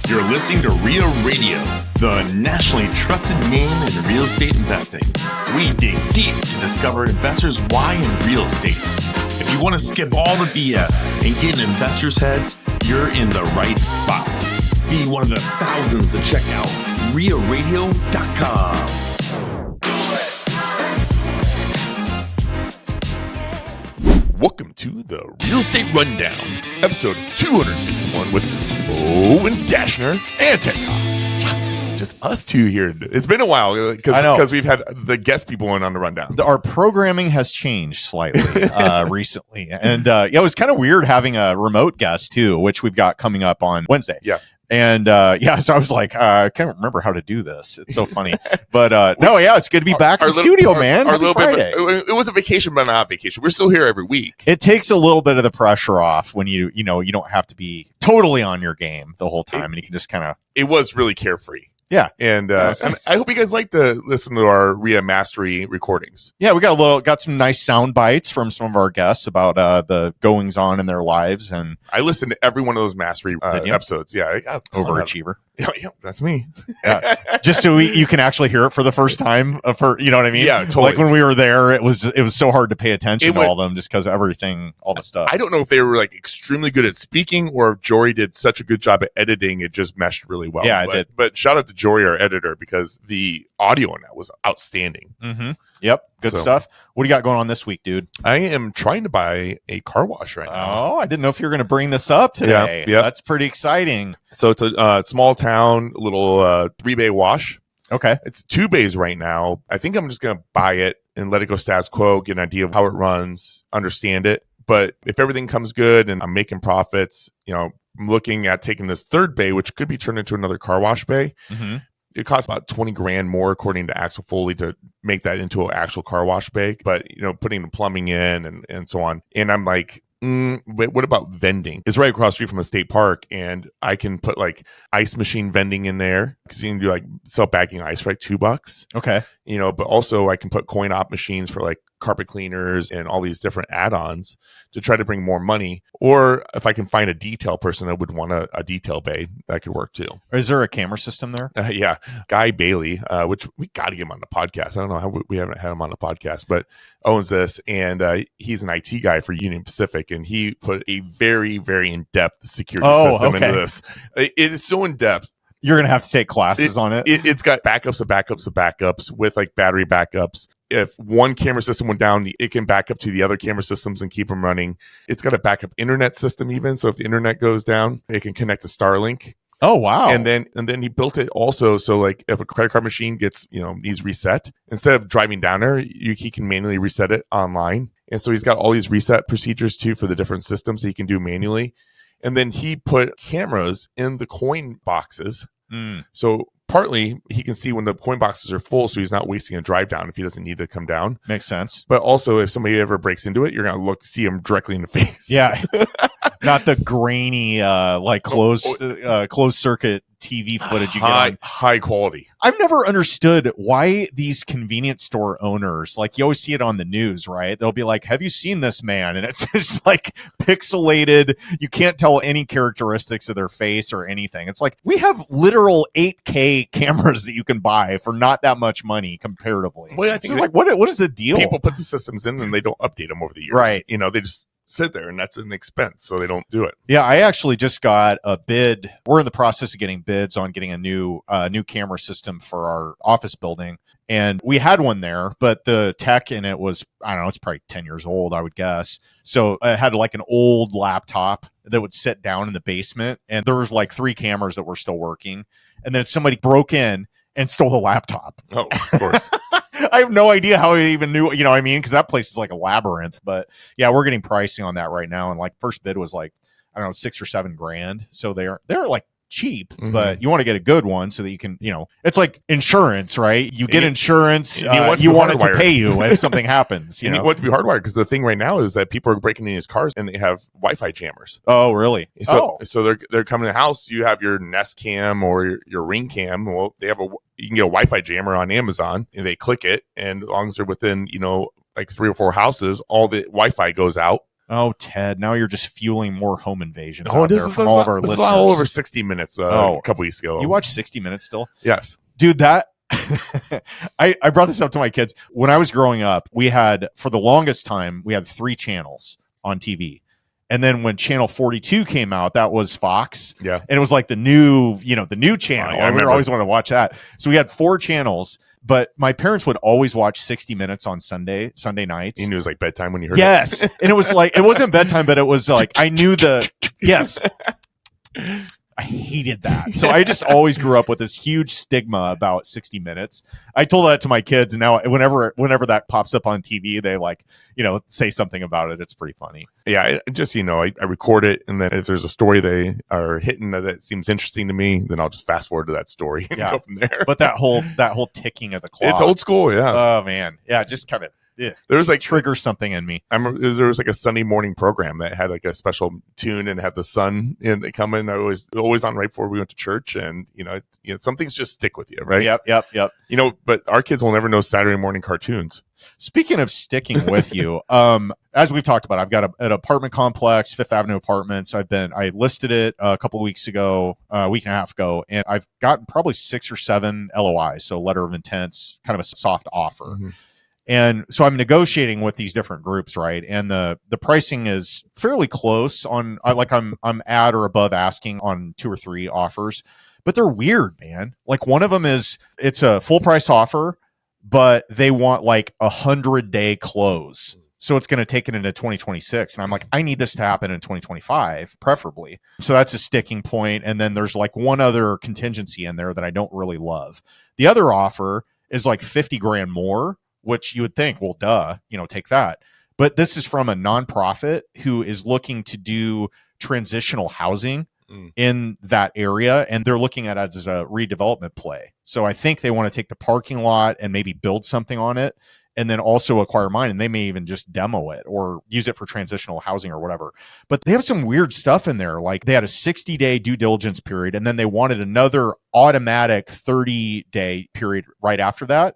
You're listening to RIA Radio, the nationally trusted name in real estate investing. We dig deep to discover investors' why in real estate. If you want to skip all the BS and get in investors' heads, you're in the right spot. Be one of the thousands to check out RIARadio.com. Welcome to the Real Estate Rundown, episode 251 with Owen, Dashner, and Kaasch. Just us two here. It's been a while because we've had the guest people in on the rundown. Our programming has changed slightly recently. And it was kind of weird having a remote guest too, which we've got coming up on Wednesday. Yeah. And so I was like, I can't remember how to do this. It's so funny. But it's good to be back in the studio, man. Happy Friday. It was a vacation, but not a vacation. We're still here every week. It takes a little bit of the pressure off when you don't have to be totally on your game the whole time, and you can just kind of. It was really carefree. Yeah, and nice. I hope you guys like to listen to our RIA Mastery recordings. Yeah, we got some nice sound bites from some of our guests about the goings on in their lives, and I listened to every one of those Mastery episodes. Yeah, overachiever. Yeah, that's me. Yeah. Just so you can actually hear it for the first time. You know what I mean? Yeah, totally. Like when we were there, it was so hard to pay attention to all of them just because everything, all the stuff. I don't know if they were like extremely good at speaking or if Jory did such a good job at editing. It just meshed really well. Yeah, it did. But shout out to Jory, our editor, because the audio on that was outstanding. Mm-hmm. Yep. Good stuff. What do you got going on this week, dude? I am trying to buy a car wash right now. Oh, I didn't know if you were going to bring this up today. Yeah. That's pretty exciting. So it's a small town, little 3-bay wash. Okay. It's 2 bays right now. I think I'm just going to buy it and let it go status quo, get an idea of how it runs, understand it. But if everything comes good and I'm making profits, I'm looking at taking this 3rd bay, which could be turned into another car wash bay. Mm-hmm. It costs about $20,000 more, according to Axel Foley, to make that into an actual car wash bay. But, putting the plumbing in and so on. And I'm like, but what about vending? It's right across the street from a state park, and I can put like ice machine vending in there because you can do like self-bagging ice for like $2. Okay. But also I can put coin op machines for like carpet cleaners and all these different add-ons to try to bring more money. Or if I can find a detail person that would want a detail bay, that could work too. Is there a camera system there? Yeah. Guy Bailey, which we got to get him on the podcast. I don't know how we haven't had him on the podcast, but owns this, and he's an IT guy for Union Pacific, and he put a very, very in-depth security system into this. It is so in-depth. You're going to have to take classes on it. It's got backups of backups of backups with like battery backups. If one camera system went down, it can back up to the other camera systems and keep them running. It's got a backup internet system even. So if the internet goes down, it can connect to Starlink. Oh, wow. And then he built it also so like if a credit card machine gets, needs reset, instead of driving down there, he can manually reset it online. And so he's got all these reset procedures too for the different systems that he can do manually. And then he put cameras in the coin boxes. So partly he can see when the coin boxes are full, so he's not wasting a drive down if he doesn't need to come down. Makes sense. But also if somebody ever breaks into it, you're going to see him directly in the face. Yeah. Not the grainy, closed circuit TV footage you get on. High quality. I've never understood why these convenience store owners, like you always see it on the news, right? They'll be like, have you seen this man? And it's just like pixelated. You can't tell any characteristics of their face or anything. It's like we have literal 8K cameras that you can buy for not that much money comparatively. Well, I think it's like, what is the deal? People put the systems in and they don't update them over the years. Right. They just sit there, and that's an expense, so they don't do it. Yeah, I actually just got a bid. We're in the process of getting bids on getting a new camera system for our office building, and we had one there, but the tech in it was, I don't know, it's probably 10 years old, I would guess. So I had like an old laptop that would sit down in the basement, and there was like 3 cameras that were still working, and then somebody broke in and stole the laptop. Oh, of course. I have no idea how he even knew, because that place is like a labyrinth. But yeah, we're getting pricing on that right now. And like first bid was like, I don't know, $6 or $7 grand. So they're like cheap, but you want to get a good one so that you can, it's like insurance, right? You get insurance, you want it to pay you if something happens. You want it to be hardwired because the thing right now is that people are breaking into his cars and they have Wi-Fi jammers. Oh, really? So they're coming to the house. You have your Nest Cam or your Ring Cam. Well, you can get a Wi-Fi jammer on Amazon, and they click it, and as long as they're within like 3 or 4 houses, all the Wi-Fi goes out. Oh, Ted, now you're just fueling more home invasions Oh, out there from all of our this listeners. is all over 60 Minutes a couple weeks ago. You watch 60 Minutes still? Yes. Dude, that I brought this up to my kids. When I was growing up, we had, for the longest time, we had 3 channels on TV. And then when channel 42 came out, that was Fox. Yeah. And it was like the new channel. I We always wanted to watch that. So we had 4 channels, but my parents would always watch 60 Minutes on Sunday nights. You knew it was like bedtime when you heard it. Yes. And it was like, it wasn't bedtime, but it was like, I knew yes. I hated that. So I just always grew up with this huge stigma about 60 Minutes. I told that to my kids, and now whenever that pops up on TV, they say something about it. It's pretty funny. Yeah, just I record it, and then if there's a story they are hitting that seems interesting to me, then I'll just fast forward to that story and go from there. But that whole ticking of the clock, it's old school. Yeah. Oh man. Yeah. Just kind of. Yeah. There was like triggers something in me. I remember there was like a Sunday morning program that had like a special tune and had the sun in it come in. I was always on right before we went to church, and some things just stick with you, right? Yep. But our kids will never know Saturday morning cartoons. Speaking of sticking with you, as we've talked about, I've got an apartment complex, Fifth Avenue Apartments. I listed it a couple of weeks ago, a week and a half ago, and I've gotten probably 6 or 7 LOIs, so letter of intents, kind of a soft offer. Mm-hmm. And so I'm negotiating with these different groups, right? And the pricing is fairly close on, like I'm at or above asking on 2 or 3 offers, but they're weird, man. Like one of them it's a full price offer, but they want like 100-day close. So it's going to take it into 2026. And I'm like, I need this to happen in 2025, preferably. So that's a sticking point. And then there's like one other contingency in there that I don't really love. The other offer is like 50 grand more, which you would think, well, duh, take that. But this is from a nonprofit who is looking to do transitional housing in that area. And they're looking at it as a redevelopment play. So I think they want to take the parking lot and maybe build something on it, and then also acquire mine. And they may even just demo it or use it for transitional housing or whatever. But they have some weird stuff in there. Like they had a 60-day due diligence period, and then they wanted another automatic 30-day period right after that,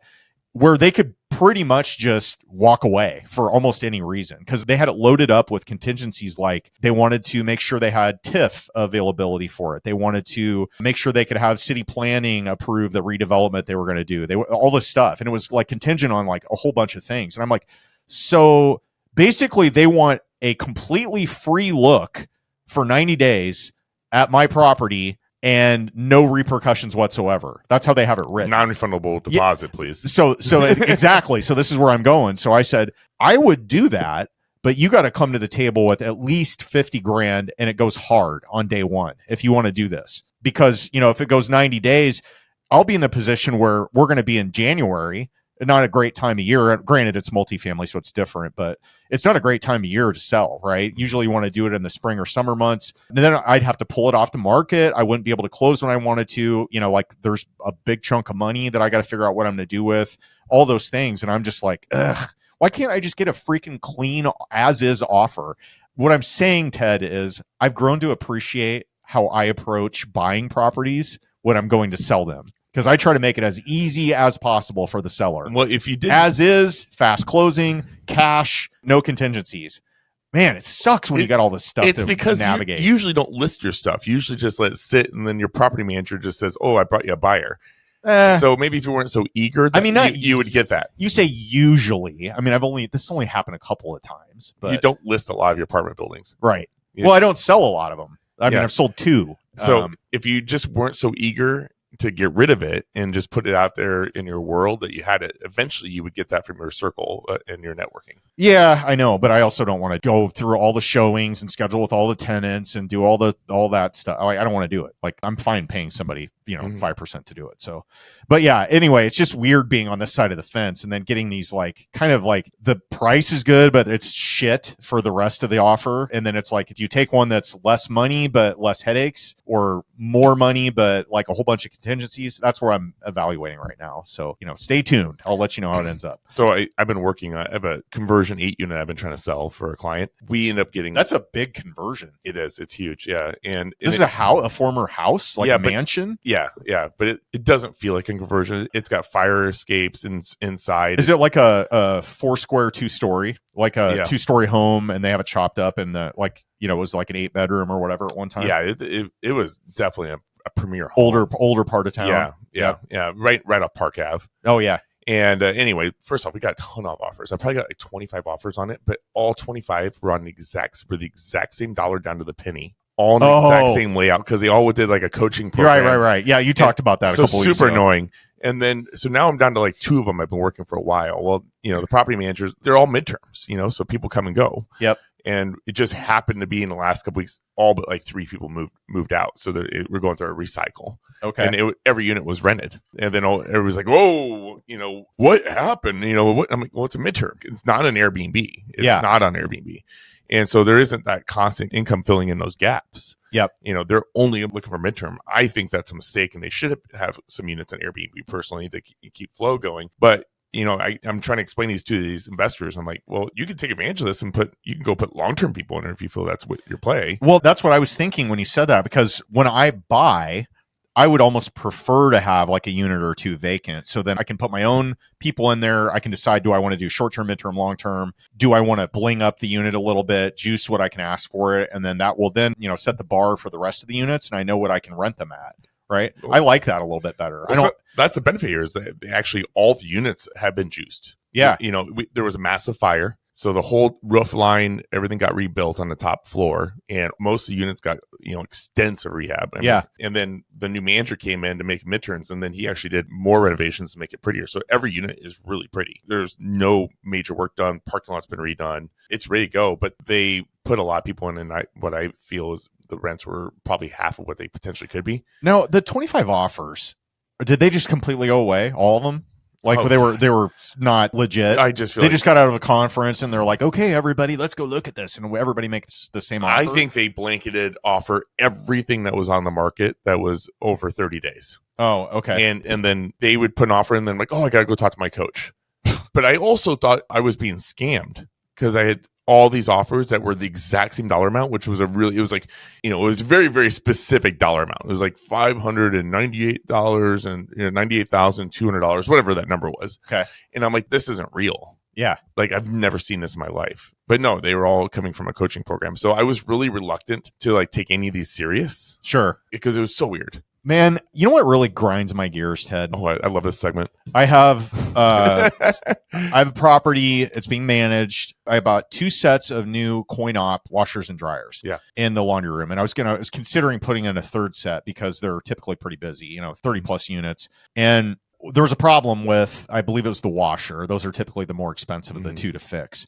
where they could pretty much just walk away for almost any reason, because they had it loaded up with contingencies. Like they wanted to make sure they had TIF availability for it. They wanted to make sure they could have city planning approve the redevelopment they were going to do. All this stuff. And it was like contingent on like a whole bunch of things. And I'm like, so basically they want a completely free look for 90 days at my property and no repercussions whatsoever. That's how they have it written. Non-refundable deposit, please. So exactly. So this is where I'm going. So I said, I would do that, but you got to come to the table with at least 50 grand, and it goes hard on day one if you want to do this. Because, if it goes 90 days, I'll be in the position where we're going to be in January. Not a great time of year. Granted, it's multifamily, so it's different, but it's not a great time of year to sell, right? Usually you want to do it in the spring or summer months. And then I'd have to pull it off the market. I wouldn't be able to close when I wanted to. Like there's a big chunk of money that I got to figure out what I'm going to do with, all those things. And I'm just like, ugh, why can't I just get a freaking clean as is offer? What I'm saying, Ted, is I've grown to appreciate how I approach buying properties when I'm going to sell them. Because I try to make it as easy as possible for the seller. Well, if you did, as is, fast closing, cash, no contingencies. Man, it sucks when you got all this stuff to navigate. You usually don't list your stuff. You usually just let it sit, and then your property manager just says, "Oh, I brought you a buyer." So maybe if you weren't so eager, you would get that. You say usually. I mean, this only happened a couple of times, but you don't list a lot of your apartment buildings, right? Yeah. Well, I don't sell a lot of them. I mean, I've sold 2. So if you just weren't so eager to get rid of it and just put it out there in your world that you had it, eventually you would get that from your circle and your networking. Yeah, I know, but I also don't want to go through all the showings and schedule with all the tenants and do all that stuff. I don't want to do it. Like I'm fine paying somebody, 5% to do it. So, but yeah, anyway, it's just weird being on this side of the fence and then getting these like kind of like the price is good, but it's shit for the rest of the offer. And then it's like, do you take one that's less money but less headaches, or more money but like a whole bunch of contingencies. That's where I'm evaluating right now. So, stay tuned. I'll let you know how it ends up. So I've been working on, I have a conversion 8 unit I've been trying to sell for a client. We end up getting... That's a big conversion. It is. It's huge. Yeah. And this is a former house, like a mansion? Yeah. But it doesn't feel like a conversion. It's got fire escapes inside. Is it like a 4-square 2-story? Like a 2-story home, and they have it chopped up in the, it was like an 8-bedroom or whatever at one time? Yeah, it was definitely a premier home. Older part of town. Yeah. Right off Park Ave. Oh, yeah. And anyway, first off, we got a ton of offers. I probably got like 25 offers on it, but all 25 were on the exact same dollar down to the penny. All in the exact same layout, because they all did like a coaching program. Right. Yeah, you talked about that a couple weeks ago. Super annoying. And then, so now I'm down to like 2 of them I've been working for a while. Well, the property managers, they're all midterms, so people come and go. Yep. And it just happened to be in the last couple weeks, all but like 3 people moved out. So we're going through a recycle. Okay. And every unit was rented. And then everybody's like, whoa, what happened? I'm like, well, it's a midterm. It's not an Airbnb. It's not on Airbnb. And so there isn't that constant income filling in those gaps. Yep. They're only looking for midterm. I think that's a mistake, and they should have some units on Airbnb personally to keep flow going. But I'm trying to explain these to these investors. I'm like, well, you can take advantage of this and you can go put long-term people in it if you feel that's what your play. Well, that's what I was thinking when you said that, because when I buy, I would almost prefer to have like a unit or 2 vacant, so then I can put my own people in there. I can decide, do I want to do short-term, midterm, long-term? Do I want to bling up the unit a little bit, juice what I can ask for it? And then that will then, set the bar for the rest of the units, and I know what I can rent them at. Right. I like that a little bit better. That's the benefit here, is that actually all the units have been juiced. Yeah. There was a massive fire. So the whole roof line, everything got rebuilt on the top floor, and most of the units got, extensive rehab. And then the new manager came in to make midterms, and then he actually did more renovations to make it prettier. So every unit is really pretty. There's no major work done. Parking lot's been redone. It's ready to go, but they put a lot of people in, and what I feel is the rents were probably half of what they potentially could be. Now, the 25 offers, did they just completely go away? All of them? They were not legit. I just feel they just got out of a conference and they're like, okay, everybody, let's go look at this, and everybody makes the same offer. I think they blanketed offer everything that was on the market that was over 30 days. Oh, okay. And then they would put an offer, and then like, oh, I got to go talk to my coach. But I also thought I was being scammed, because I had all these offers that were the exact same dollar amount, which was it was like, it was a very, very specific dollar amount. It was like $598 and $98,200, whatever that number was. Okay. And I'm like, this isn't real. Yeah. Like, I've never seen this in my life. But no, they were all coming from a coaching program. So I was really reluctant to like take any of these serious. Sure. Because it was so weird. Man, you know what really grinds my gears, Ted? Oh, I love this segment. I have a property. It's being managed. I bought 2 sets of new coin-op washers and dryers in the laundry room. And I was considering putting in a 3rd set, because they're typically pretty busy, 30 plus units. And there was a problem with, I believe it was the washer. Those are typically the more expensive of the 2 to fix.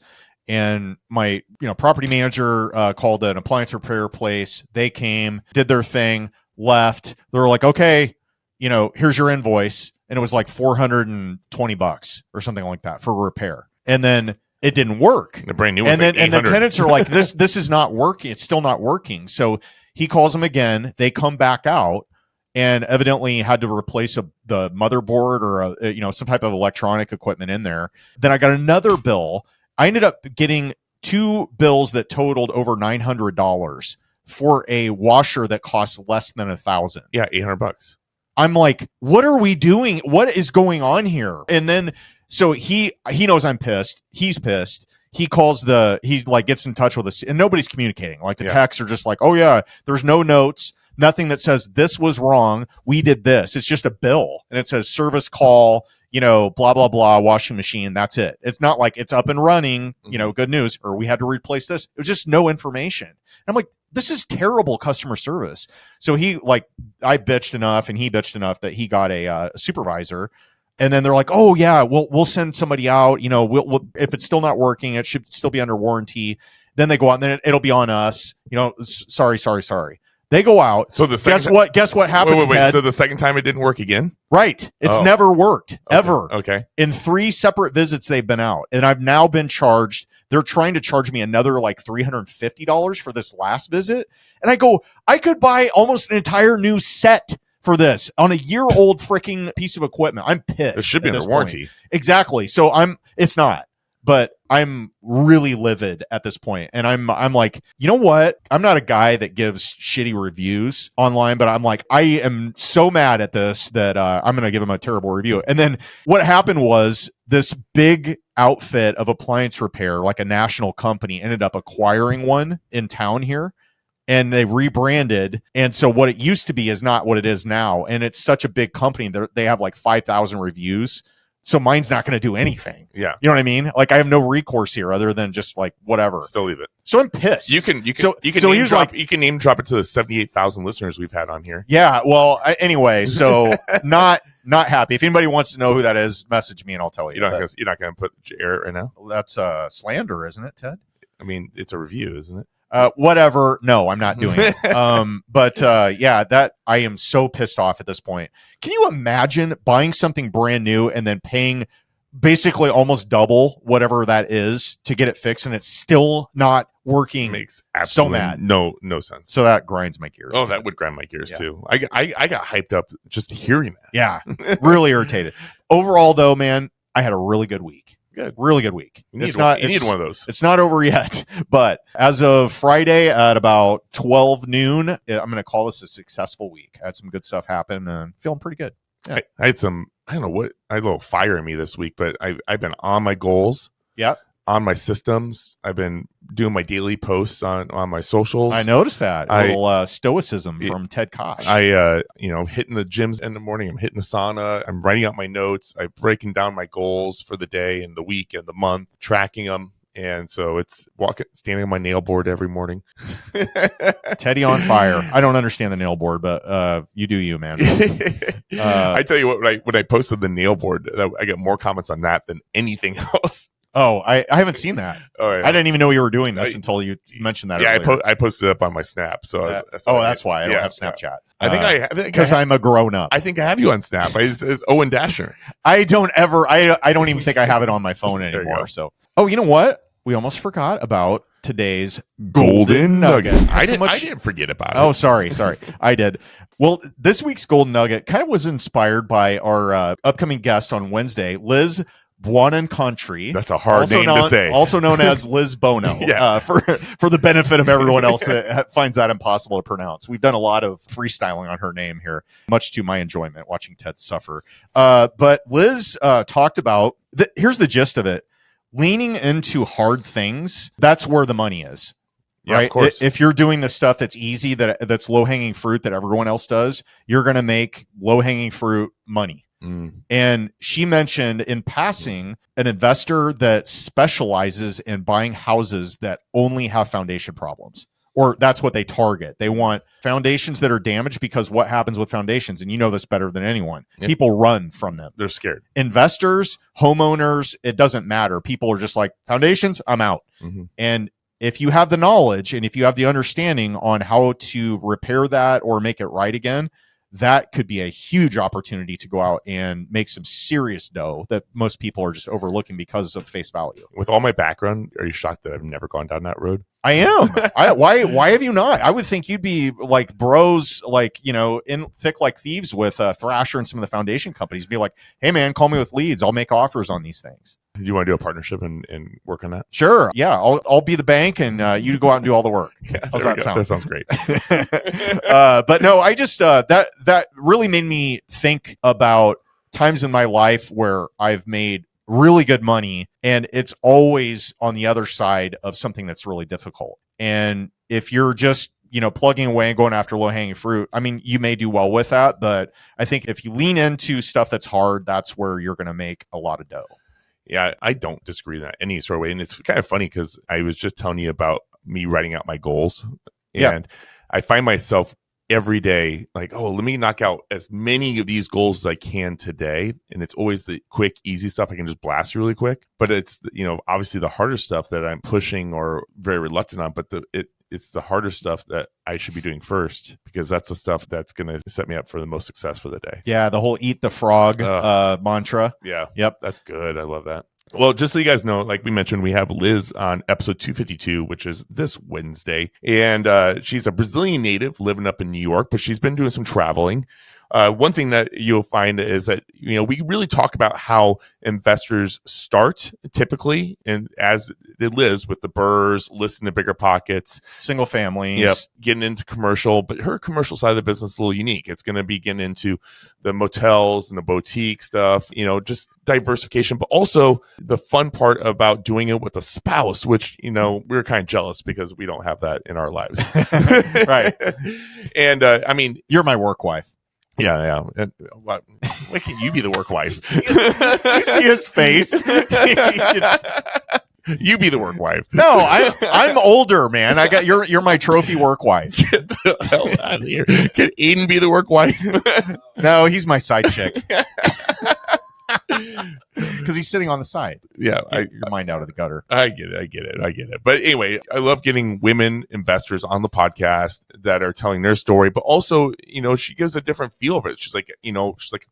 And my property manager called an appliance repair place. They came, did their thing, left. They were like, okay, here's your invoice. And it was like $420 or something like that for repair. And then it didn't work. The brand new and then and the tenants are like, this is not working. It's still not working. So he calls them again. They come back out, and evidently had to replace the motherboard or some type of electronic equipment in there. Then I got another bill. I ended up getting 2 bills that totaled over $900 for a washer that costs less than $1,000. Yeah, $800. I'm like, what are we doing? What is going on here? And then, so he knows I'm pissed. He's pissed. He calls he gets in touch with us, and nobody's communicating. Like, the texts are just like, oh yeah, there's no notes, nothing that says this was wrong. We did this. It's just a bill, and it says service call, blah, blah, blah, washing machine. That's it. It's not like it's up and running, good news, or we had to replace this. It was just no information. And I'm like, this is terrible customer service. So I bitched enough, and he bitched enough that he got a supervisor. And then they're like, oh yeah, we'll send somebody out. We'll if it's still not working, it should still be under warranty. Then they go out, and then it'll be on us. Sorry. They go out. So guess what happens? Wait. Ted? So the second time it didn't work again? Right. It's never worked ever. Okay. In 3 separate visits they've been out, and I've now been charged. They're trying to charge me another like $350 for this last visit. And I go, I could buy almost an entire new set for this on a year-old freaking piece of equipment. I'm pissed. It should be under warranty. Exactly. So it's not. But I'm really livid at this point. And I'm like, you know what? I'm not a guy that gives shitty reviews online, but I'm like, I am so mad at this that I'm going to give him a terrible review. And then what happened was this big outfit of appliance repair, like a national company, ended up acquiring one in town here. And they rebranded. And so what it used to be is not what it is now. And it's such a big company. They have like 5,000 reviews. So mine's not going to do anything. Yeah. You know what I mean? Like I have no recourse here other than just like whatever. Still leave it. So I'm pissed. You can name drop it to the 78,000 listeners we've had on here. Yeah. Well, anyway, so not happy. If anybody wants to know who that is, message me and I'll tell you. You're not going to put air right now? That's slander, isn't it, Ted? I mean, it's a review, isn't it? Whatever. No, I'm not doing it. But that I am so pissed off at this point. Can you imagine buying something brand new and then paying basically almost double whatever that is to get it fixed and it's still not working? Makes absolutely so mad. No sense. So that grinds my gears. Oh, that would grind my gears too. I got hyped up just hearing that. Yeah. Really irritated. Overall though, man, I had a really good week. Good. Really good week. You need one of those. It's not over yet, but as of Friday at about 12 noon, I'm going to call this a successful week. I had some good stuff happen and feeling pretty good. Yeah. I had some, I don't know what, I had a little fire in me this week, but I've been on my goals. Yep. On my systems. I've been doing my daily posts on my socials. I noticed that. A little stoicism from Ted Kaasch. Hitting the gyms in the morning. I'm hitting the sauna. I'm writing out my notes. I'm breaking down my goals for the day and the week and the month, tracking them. And so it's standing on my nail board every morning. Teddy on fire. I don't understand the nail board, but you do you, man. I tell you what, when I posted the nail board, I get more comments on that than anything else. Oh, I haven't seen that. Oh, yeah. I didn't even know you were doing this until you mentioned that. Yeah, I posted it up on my Snap. So that's why I don't have Snapchat. I think because I'm a grown up. I think I have you on Snap. It's Owen Dashner. I don't even think I have it on my phone anymore. So, you know what? We almost forgot about today's Golden Nugget. I didn't forget about it. Oh, sorry. I did. Well, this week's Golden Nugget kind of was inspired by our upcoming guest on Wednesday, Liz Buonincontri. That's a hard name to say. Also known as Liz Bono. Yeah. For the benefit of everyone else that finds that impossible to pronounce. We've done a lot of freestyling on her name here, much to my enjoyment, watching Ted suffer. But Liz talked about, here's the gist of it. Leaning into hard things, that's where the money is. Yeah, right? Of course. If you're doing the stuff that's easy, that's low-hanging fruit that everyone else does, you're going to make low-hanging fruit money. And she mentioned in passing an investor that specializes in buying houses that only have foundation problems, or that's what they target. They want foundations that are damaged because what happens with foundations, and you know this better than anyone, people run from them. They're scared. Investors, homeowners, it doesn't matter. People are just like, foundations, I'm out. And if you have the knowledge and if you have the understanding on how to repair that or make it right again, that could be a huge opportunity to go out and make some serious dough that most people are just overlooking because of face value. With all my background, are you shocked that I've never gone down that road? I am. Why have you not? I would think you'd be like bros, like, in thick like thieves with Thrasher and some of the foundation companies. Be like, hey man, call me with leads. I'll make offers on these things. Do you want to do a partnership and work on that? Sure. Yeah, I'll be the bank and you go out and do all the work. How's that sound? That sounds great. But no, I just that really made me think about times in my life where I've made really good money and it's always on the other side of something that's really difficult. And if you're just plugging away and going after low-hanging fruit, I mean, you may do well with that, but I think if you lean into stuff that's hard, that's where you're going to make a lot of dough. Yeah, I don't disagree in that any sort of way. And it's kind of funny because I was just telling you about me writing out my goals. And I find myself every day like, let me knock out as many of these goals as I can today. And it's always the quick, easy stuff I can just blast really quick. But it's, obviously the harder stuff that I'm pushing or very reluctant on. But it's the harder stuff that I should be doing first because that's the stuff that's going to set me up for the most success for the day. Yeah, the whole eat the frog mantra. Yeah. Yep. That's good. I love that. Well, just so you guys know, like we mentioned, we have Liz on episode 252, which is this Wednesday. And she's a Brazilian native living up in New York, but she's been doing some traveling. One thing that you'll find is that, we really talk about how investors start typically, and as it lives with the Burrs, listen to Bigger Pockets, single families, yep, getting into commercial. But her commercial side of the business is a little unique. It's going to be getting into the motels and the boutique stuff, just diversification, but also the fun part about doing it with a spouse, which, we're kind of jealous because we don't have that in our lives. Right. And I mean, you're my work wife. Yeah. And, why can't you be the work wife? Did you see his face? You be the work wife. No, I'm older, man. I got you're my trophy work wife. Get the hell out of here. Can Aiden be the work wife? No, he's my side chick. Because he's sitting on the side. Yeah, your mind out of the gutter. I get it. But anyway, I love getting women investors on the podcast that are telling their story, but also, she gives a different feel of it. She's like,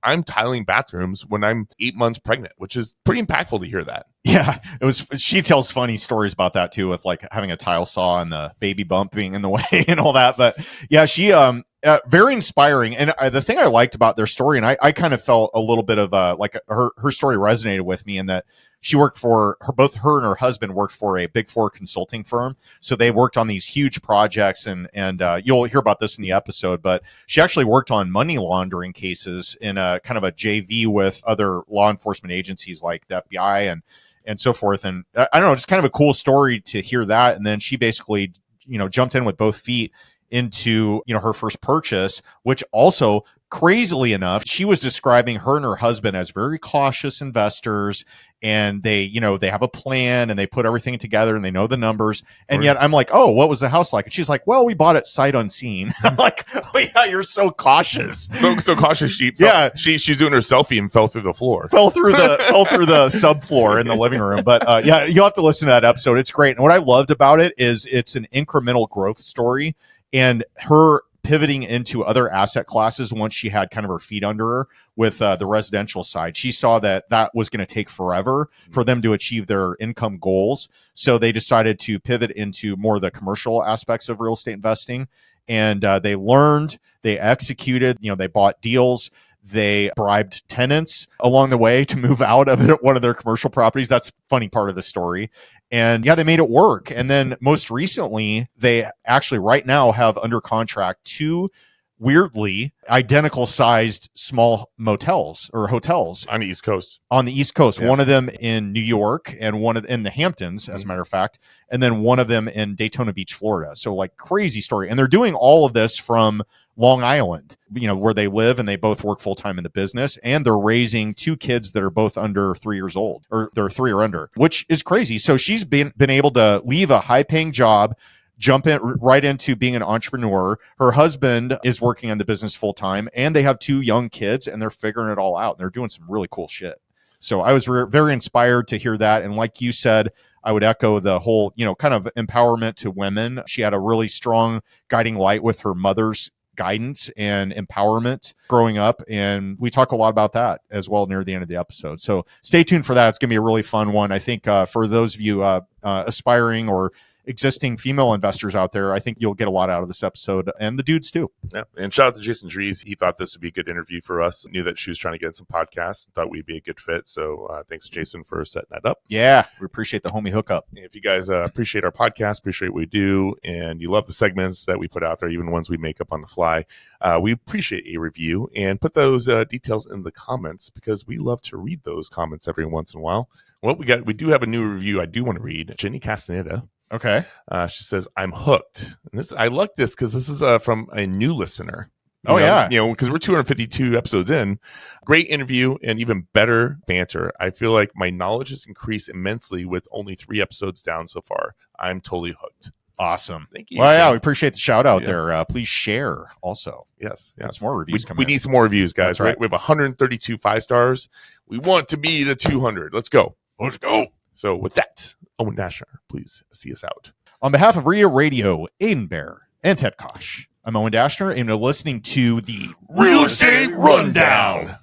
I'm tiling bathrooms when I'm 8 months pregnant, which is pretty impactful to hear that. Yeah, she tells funny stories about that too, with like having a tile saw and the baby bump being in the way and all that. But yeah, she very inspiring. And the thing I liked about their story, and I kind of felt a little bit of like her story resonated with me in that she worked for both her and her husband worked for a Big Four consulting firm. So they worked on these huge projects, and you'll hear about this in the episode, but she actually worked on money laundering cases in a kind of a JV with other law enforcement agencies like the FBI and so forth. And I don't know, just kind of a cool story to hear that. And then she basically, jumped in with both feet into, her first purchase, which also, crazily enough, she was describing her and her husband as very cautious investors, and they have a plan and they put everything together and they know the numbers. And yet I'm like, oh, what was the house like? And she's like, well, we bought it sight unseen. I'm like, oh yeah, you're so cautious. So cautious. She's doing her selfie and fell through the floor. Fell through the subfloor in the living room. But yeah, you'll have to listen to that episode. It's great. And what I loved about it is it's an incremental growth story, and her pivoting into other asset classes once she had kind of her feet under her with the residential side. She saw that was going to take forever for them to achieve their income goals. So they decided to pivot into more of the commercial aspects of real estate investing. And they learned, they executed, they bought deals. They bribed tenants along the way to move out of one of their commercial properties. That's a funny part of the story. And yeah, they made it work. And then most recently, they actually right now have under contract 2 weirdly identical sized small motels or hotels on the East Coast. Yeah. One of them in New York and one in the Hamptons, as a matter of fact, and then one of them in Daytona Beach, Florida. So like crazy story. And they're doing all of this from Long Island, where they live, and they both work full time in the business, and they're raising 2 kids that are both under 3 years old, or they're 3 or under, which is crazy. So she's been able to leave a high paying job, jump in right into being an entrepreneur. Her husband is working on the business full time, and they have 2 young kids, and they're figuring it all out. And they're doing some really cool shit. So I was very inspired to hear that. And like you said, I would echo the whole, kind of empowerment to women. She had a really strong guiding light with her mother's guidance and empowerment growing up, and we talk a lot about that as well near the end of the episode. So stay tuned for that. It's gonna be a really fun one. I think for those of you aspiring or existing female investors out there, I think you'll get a lot out of this episode, and the dudes too. Yeah. And shout out to Jason Dries. He thought this would be a good interview for us. Knew that she was trying to get some podcasts and thought we'd be a good fit. So thanks, Jason, for setting that up. Yeah, we appreciate the homie hookup. If you guys appreciate our podcast, appreciate what we do, and you love the segments that we put out there, even ones we make up on the fly, we appreciate a review, and put those details in the comments, because we love to read those comments every once in a while. Well, we do have a new review I do want to read. Jenny Castaneda. Okay. She says, I'm hooked. And I like this because this is from a new listener. Yeah. Because we're 252 episodes in. Great interview and even better banter. I feel like my knowledge has increased immensely with only 3 episodes down so far. I'm totally hooked. Awesome. Thank you. Well, yeah, we appreciate the shout out there. Please share also. Yes. That's more reviews coming. We need some more reviews, guys. Right. We have 132 5 stars. We want to be to 200. Let's go. So with that, Owen Dashner, please see us out. On behalf of Rita Radio, Aiden Bear, and Ted Kaasch, I'm Owen Dashner, and you're listening to the Real Estate Rundown.